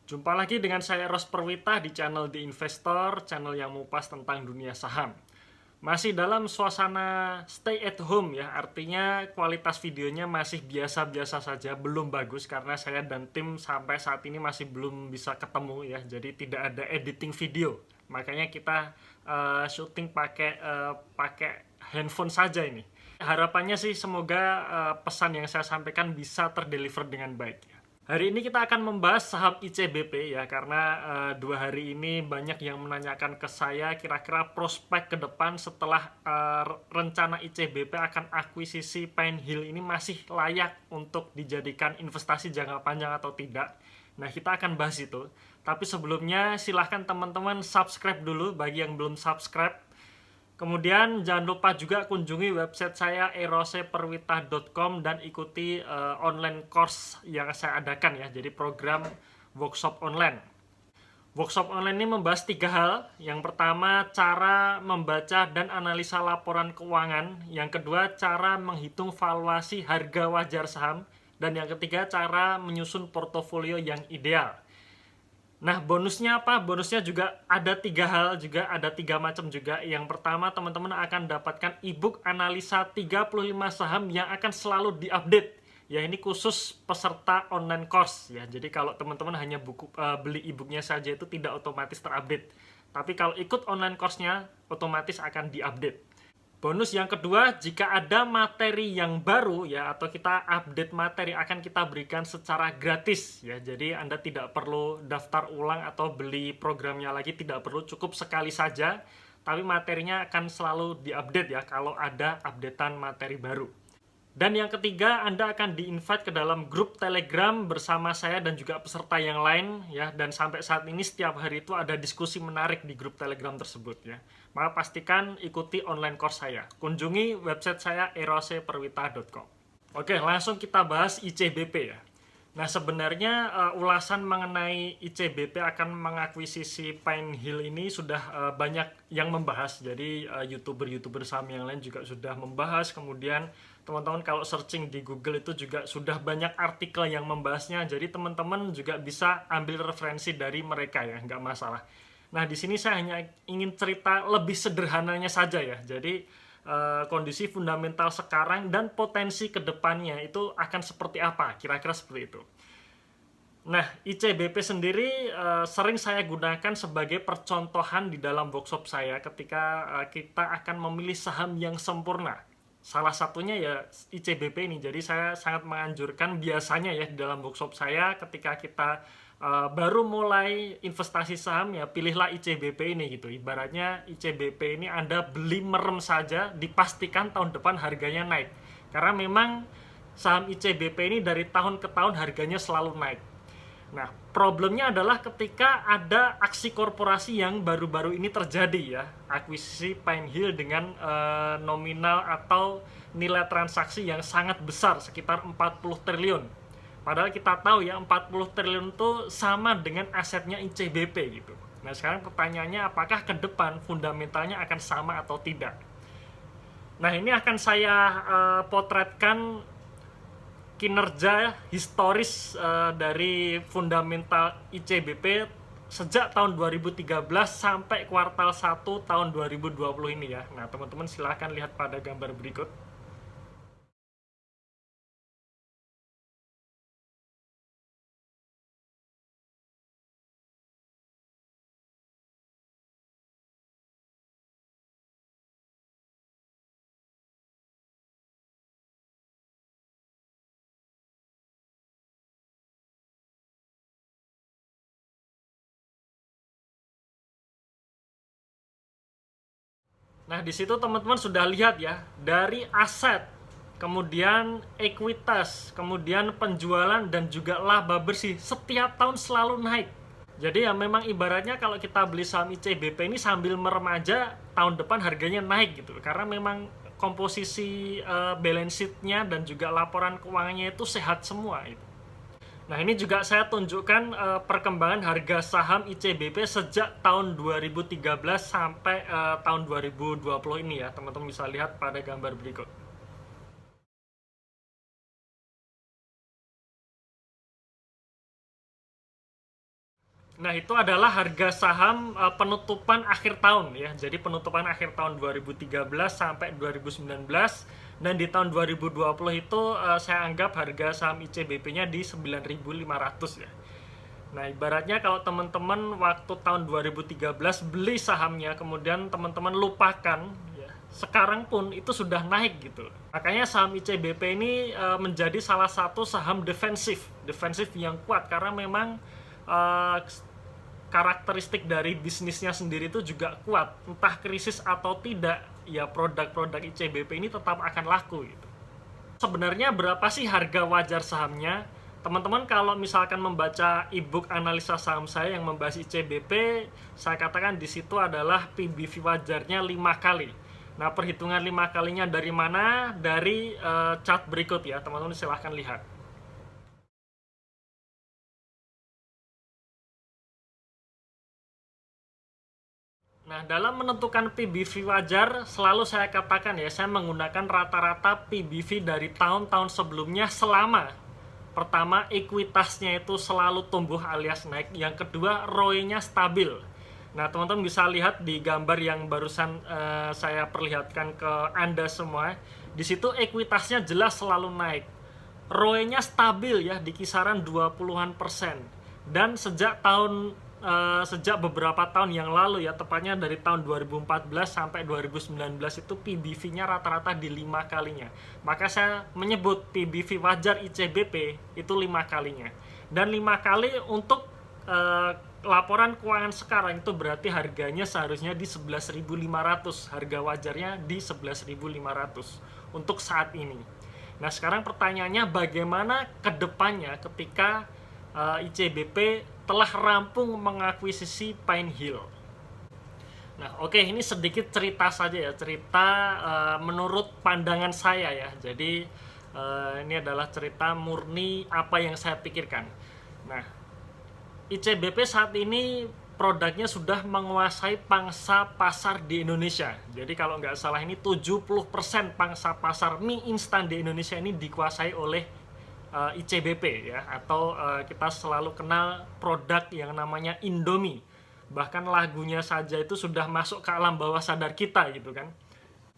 Jumpa lagi dengan saya Ros Perwita di channel The Investor, channel yang mengupas tentang dunia saham. Masih dalam suasana stay at home ya, artinya kualitas videonya masih biasa-biasa saja, belum bagus karena saya dan tim sampai saat ini masih belum bisa ketemu ya, jadi tidak ada editing video. Makanya kita syuting pakai handphone saja ini. Harapannya sih semoga pesan yang saya sampaikan bisa terdeliver dengan baik. Hari ini kita akan membahas saham ICBP ya, karena 2 hari ini banyak yang menanyakan ke saya kira-kira prospek ke depan setelah rencana ICBP akan akuisisi Pine Hill ini masih layak untuk dijadikan investasi jangka panjang atau tidak. Nah, kita akan bahas itu. Tapi sebelumnya silahkan teman-teman subscribe dulu bagi yang belum subscribe. Kemudian jangan lupa juga kunjungi website saya eroseperwita.com dan ikuti online course yang saya adakan ya. Jadi program workshop online. Workshop online ini membahas 3 hal. Yang pertama, cara membaca dan analisa laporan keuangan. Yang kedua, cara menghitung valuasi harga wajar saham. Dan yang ketiga, cara menyusun portofolio yang ideal. Nah, bonusnya apa? Bonusnya juga ada 3 hal, juga ada 3 macam juga. Yang pertama, teman-teman akan dapatkan ebook analisa 35 saham yang akan selalu diupdate. Ya, ini khusus peserta online course ya. Jadi kalau teman-teman hanya beli ebooknya saja itu tidak otomatis terupdate. Tapi kalau ikut online course-nya otomatis akan diupdate. Bonus yang kedua, jika ada materi yang baru ya atau kita update materi akan kita berikan secara gratis ya. Jadi Anda tidak perlu daftar ulang atau beli programnya lagi, tidak perlu, cukup sekali saja. Tapi materinya akan selalu diupdate ya kalau ada updatean materi baru. Dan yang ketiga, Anda akan di-invite ke dalam grup Telegram bersama saya dan juga peserta yang lain ya. Dan sampai saat ini setiap hari itu ada diskusi menarik di grup Telegram tersebut ya. Maka pastikan ikuti online course saya. Kunjungi website saya eroseperwita.com. Oke, langsung kita bahas ICBP ya. Nah, sebenarnya ulasan mengenai ICBP akan mengakuisisi Pine Hill ini sudah banyak yang membahas. Jadi YouTuber-YouTuber saham yang lain juga sudah membahas. Kemudian teman-teman kalau searching di Google itu juga sudah banyak artikel yang membahasnya. Jadi teman-teman juga bisa ambil referensi dari mereka ya, nggak masalah. Nah, di sini saya hanya ingin cerita lebih sederhananya saja ya. Jadi kondisi fundamental sekarang dan potensi kedepannya itu akan seperti apa, kira-kira seperti itu. Nah, ICBP sendiri sering saya gunakan sebagai percontohan di dalam workshop saya ketika kita akan memilih saham yang sempurna. Salah satunya ya ICBP ini. Jadi saya sangat menganjurkan biasanya ya di dalam workshop saya ketika kita baru mulai investasi saham ya pilihlah ICBP ini gitu. Ibaratnya ICBP ini Anda beli merem saja, dipastikan tahun depan harganya naik. Karena memang saham ICBP ini dari tahun ke tahun harganya selalu naik. Nah, problemnya adalah ketika ada aksi korporasi yang baru-baru ini terjadi ya, akuisisi Pine Hill dengan nominal atau nilai transaksi yang sangat besar, sekitar 40 triliun. Padahal kita tahu ya 40 triliun itu sama dengan asetnya ICBP gitu. Nah, sekarang pertanyaannya apakah ke depan fundamentalnya akan sama atau tidak? Nah, ini akan saya potretkan kinerja historis dari fundamental ICBP sejak tahun 2013 sampai kuartal 1 tahun 2020 ini ya. Nah, teman-teman silahkan lihat pada gambar berikut. Nah, di situ teman-teman sudah lihat ya, dari aset, kemudian ekuitas, kemudian penjualan dan juga laba bersih setiap tahun selalu naik. Jadi ya memang ibaratnya kalau kita beli saham ICBP ini sambil meremaja, tahun depan harganya naik gitu. Karena memang komposisi balance sheet-nya dan juga laporan keuangannya itu sehat semua itu. Nah, ini juga saya tunjukkan perkembangan harga saham ICBP sejak tahun 2013 sampai tahun 2020 ini ya. Teman-teman bisa lihat pada gambar berikut. Nah, itu adalah harga saham penutupan akhir tahun ya. Jadi penutupan akhir tahun 2013 sampai 2019, dan di tahun 2020 itu saya anggap harga saham ICBP-nya di 9.500 ya. Nah, ibaratnya kalau teman-teman waktu tahun 2013 beli sahamnya, kemudian teman-teman lupakan, ya, sekarang pun itu sudah naik gitu. Makanya saham ICBP ini menjadi salah satu saham defensif yang kuat, karena memang uh, karakteristik dari bisnisnya sendiri itu juga kuat. Entah krisis atau tidak, ya produk-produk ICBP ini tetap akan laku gitu. Sebenarnya berapa sih harga wajar sahamnya? Teman-teman kalau misalkan membaca e-book analisa saham saya yang membahas ICBP, saya katakan di situ adalah PBV wajarnya 5 kali. Nah, perhitungan 5 kalinya dari mana? Dari chart berikut ya, teman-teman silahkan lihat. Nah, dalam menentukan PBV wajar, selalu saya katakan ya, saya menggunakan rata-rata PBV dari tahun-tahun sebelumnya selama pertama, ekuitasnya itu selalu tumbuh alias naik. Yang kedua, ROE-nya stabil. Nah, teman-teman bisa lihat di gambar yang barusan saya perlihatkan ke Anda semua. Di situ ekuitasnya jelas selalu naik. ROE-nya stabil ya, di kisaran 20-an%. Dan sejak beberapa tahun yang lalu ya, tepatnya dari tahun 2014 sampai 2019 itu PBV-nya rata-rata di 5 kalinya. Maka saya menyebut PBV wajar ICBP itu 5 kalinya. Dan 5 kali untuk laporan keuangan sekarang itu berarti harganya seharusnya di 11.500. Harga wajarnya di 11.500 untuk saat ini. Nah, sekarang pertanyaannya bagaimana ke depannya ketika ICBP telah rampung mengakuisisi Pine Hill. Nah, oke, ini sedikit cerita saja ya, cerita menurut pandangan saya ya. Jadi ini adalah cerita murni apa yang saya pikirkan. Nah, ICBP saat ini produknya sudah menguasai pangsa pasar di Indonesia. Jadi kalau nggak salah ini 70% pangsa pasar mie instan di Indonesia ini dikuasai oleh ICBP ya, atau kita selalu kenal produk yang namanya Indomie. Bahkan lagunya saja itu sudah masuk ke alam bawah sadar kita gitu kan.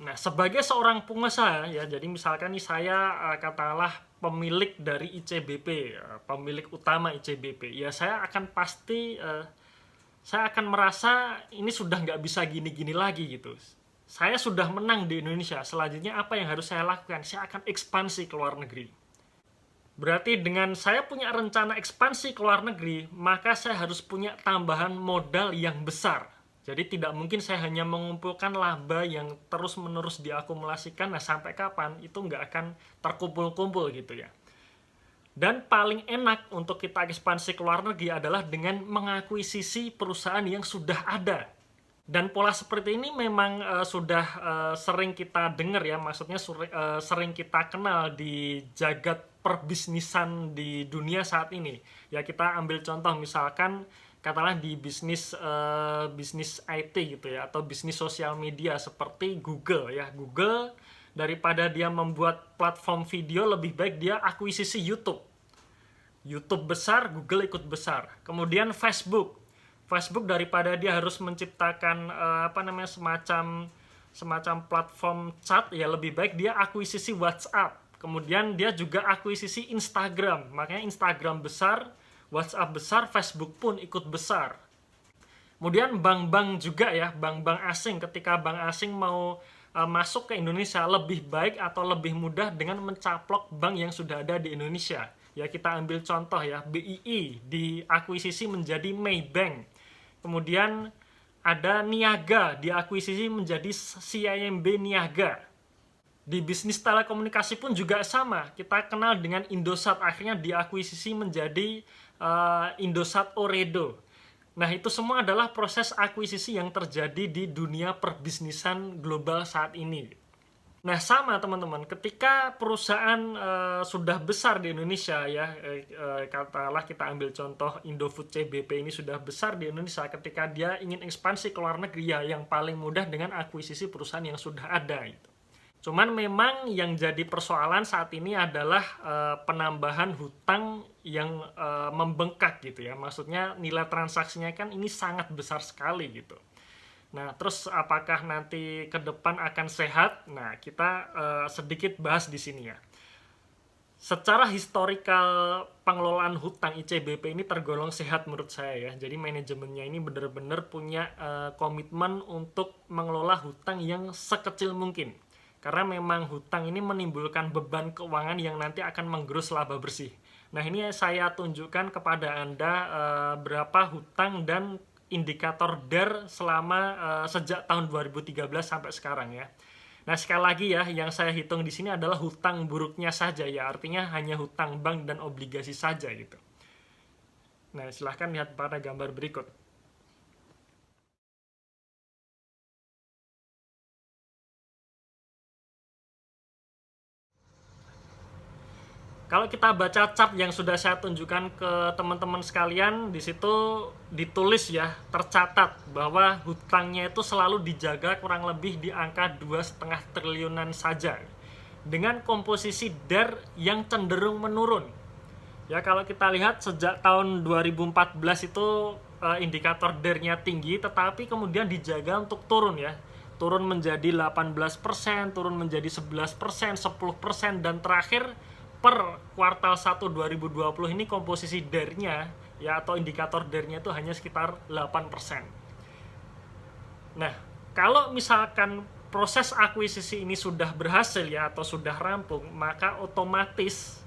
Nah, sebagai seorang pengusaha ya, jadi misalkan nih saya katakanlah pemilik dari ICBP, pemilik utama ICBP, ya saya akan pasti saya akan merasa ini sudah nggak bisa gini-gini lagi gitu. Saya sudah menang di Indonesia, selanjutnya apa yang harus saya lakukan? Saya akan ekspansi ke luar negeri. Berarti dengan saya punya rencana ekspansi ke luar negeri, maka saya harus punya tambahan modal yang besar. Jadi tidak mungkin saya hanya mengumpulkan laba yang terus-menerus diakumulasikan, nah sampai kapan itu nggak akan terkumpul-kumpul gitu ya. Dan paling enak untuk kita ekspansi ke luar negeri adalah dengan mengakuisisi perusahaan yang sudah ada. Dan pola seperti ini memang sudah sering kita dengar ya, maksudnya sering kita kenal di jagat perbisnisan di dunia saat ini. Ya, kita ambil contoh misalkan katakanlah di bisnis IT gitu ya, atau bisnis sosial media seperti Google ya. Google daripada dia membuat platform video, lebih baik dia akuisisi YouTube. YouTube besar, Google ikut besar. Kemudian Facebook daripada dia harus menciptakan semacam platform chat, ya lebih baik dia akuisisi WhatsApp. Kemudian dia juga akuisisi Instagram. Makanya Instagram besar, WhatsApp besar, Facebook pun ikut besar. Kemudian bank-bank juga ya, bank-bank asing. Ketika bank asing mau masuk ke Indonesia, lebih baik atau lebih mudah dengan mencaplok bank yang sudah ada di Indonesia. Ya, kita ambil contoh ya, BII diakuisisi menjadi Maybank. Kemudian ada Niaga diakuisisi menjadi CIMB Niaga. Di bisnis telekomunikasi pun juga sama. Kita kenal dengan Indosat, akhirnya diakuisisi menjadi Indosat Ooredoo. Nah, itu semua adalah proses akuisisi yang terjadi di dunia perbisnisan global saat ini. Nah, sama teman-teman, ketika perusahaan sudah besar di Indonesia ya, katakanlah kita ambil contoh Indofood CBP ini sudah besar di Indonesia, ketika dia ingin ekspansi ke luar negeri ya, yang paling mudah dengan akuisisi perusahaan yang sudah ada itu. Cuman memang yang jadi persoalan saat ini adalah penambahan hutang yang membengkak gitu ya. Maksudnya nilai transaksinya kan ini sangat besar sekali gitu. Nah, terus apakah nanti ke depan akan sehat? Nah, kita sedikit bahas di sini ya. Secara historikal pengelolaan hutang ICBP ini tergolong sehat menurut saya ya. Jadi manajemennya ini benar-benar punya komitmen untuk mengelola hutang yang sekecil mungkin. Karena memang hutang ini menimbulkan beban keuangan yang nanti akan menggerus laba bersih. Nah, ini saya tunjukkan kepada Anda berapa hutang dan indikator DER selama sejak tahun 2013 sampai sekarang ya. Nah, sekali lagi ya, yang saya hitung di sini adalah hutang buruknya saja ya, artinya hanya hutang bank dan obligasi saja gitu. Nah, silahkan lihat pada gambar berikut. Kalau kita baca chart yang sudah saya tunjukkan ke teman-teman sekalian, di situ ditulis ya, tercatat bahwa hutangnya itu selalu dijaga kurang lebih di angka 2,5 triliunan saja. Dengan komposisi DER yang cenderung menurun. Ya, kalau kita lihat sejak tahun 2014 itu indikator DER-nya tinggi, tetapi kemudian dijaga untuk turun ya. Turun menjadi 18%, turun menjadi 11%, 10%, dan terakhir per kuartal 1 2020 ini komposisi DER-nya ya, atau indikator DER-nya itu hanya sekitar 8%. Nah, kalau misalkan proses akuisisi ini sudah berhasil ya, atau sudah rampung, maka otomatis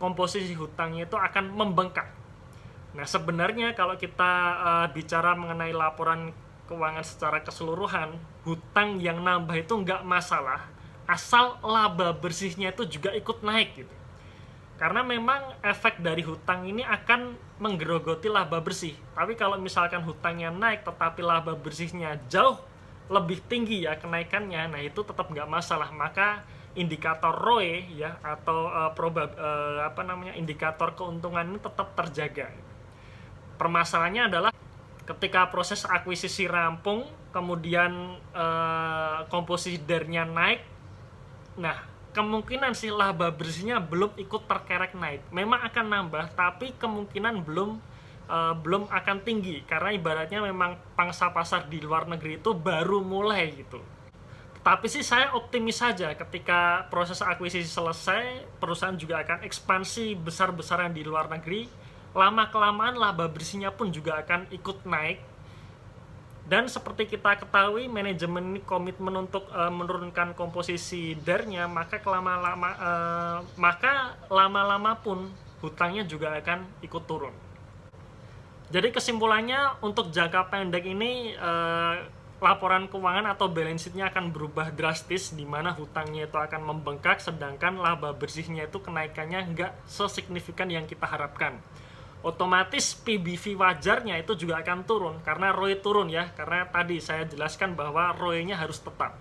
komposisi hutangnya itu akan membengkak. Nah, sebenarnya kalau kita bicara mengenai laporan keuangan secara keseluruhan, hutang yang nambah itu nggak masalah, asal laba bersihnya itu juga ikut naik gitu. Karena memang efek dari hutang ini akan menggerogoti laba bersih. Tapi kalau misalkan hutangnya naik tetapi laba bersihnya jauh lebih tinggi ya kenaikannya, nah itu tetap nggak masalah. Maka indikator ROE ya, atau indikator keuntungan ini tetap terjaga. Permasalahannya adalah ketika proses akuisisi rampung, kemudian komposisi DER-nya naik, nah kemungkinan sih laba bersihnya belum ikut terkerek naik. Memang akan nambah, tapi kemungkinan belum akan tinggi, karena ibaratnya memang pangsa pasar di luar negeri itu baru mulai gitu. Tapi sih saya optimis saja, ketika proses akuisisi selesai, perusahaan juga akan ekspansi besar-besaran di luar negeri. Lama-kelamaan laba bersihnya pun juga akan ikut naik. Dan seperti kita ketahui, manajemen ini komitmen untuk menurunkan komposisi DER-nya, maka lama-lama pun hutangnya juga akan ikut turun. Jadi kesimpulannya, untuk jangka pendek ini laporan keuangan atau balance sheet-nya akan berubah drastis, di mana hutangnya itu akan membengkak, sedangkan laba bersihnya itu kenaikannya nggak sesignifikan yang kita harapkan. Otomatis PBV wajarnya itu juga akan turun, karena ROE turun ya, karena tadi saya jelaskan bahwa ROE-nya harus tetap.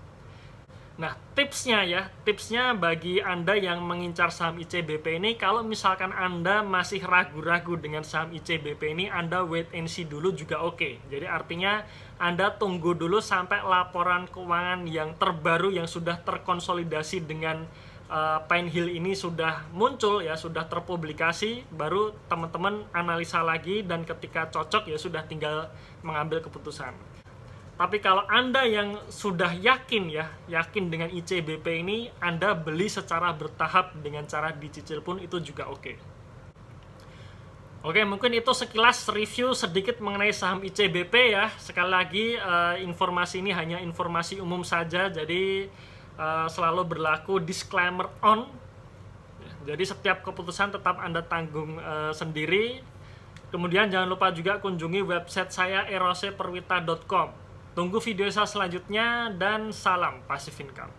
Nah, tipsnya bagi Anda yang mengincar saham ICBP ini, kalau misalkan Anda masih ragu-ragu dengan saham ICBP ini, Anda wait and see dulu juga oke. Jadi artinya Anda tunggu dulu sampai laporan keuangan yang terbaru yang sudah terkonsolidasi dengan Pine Hill ini sudah muncul ya, sudah terpublikasi, baru teman-teman analisa lagi, dan ketika cocok ya sudah tinggal mengambil keputusan. Tapi kalau Anda yang sudah yakin dengan ICBP ini, Anda beli secara bertahap dengan cara dicicil pun itu juga oke. Oke, mungkin itu sekilas review sedikit mengenai saham ICBP ya. Sekali lagi, informasi ini hanya informasi umum saja, jadi selalu berlaku disclaimer on. Jadi setiap keputusan tetap Anda tanggung sendiri. Kemudian jangan lupa juga kunjungi website saya eroseperwita.com. Tunggu video saya selanjutnya, dan salam Passive Income.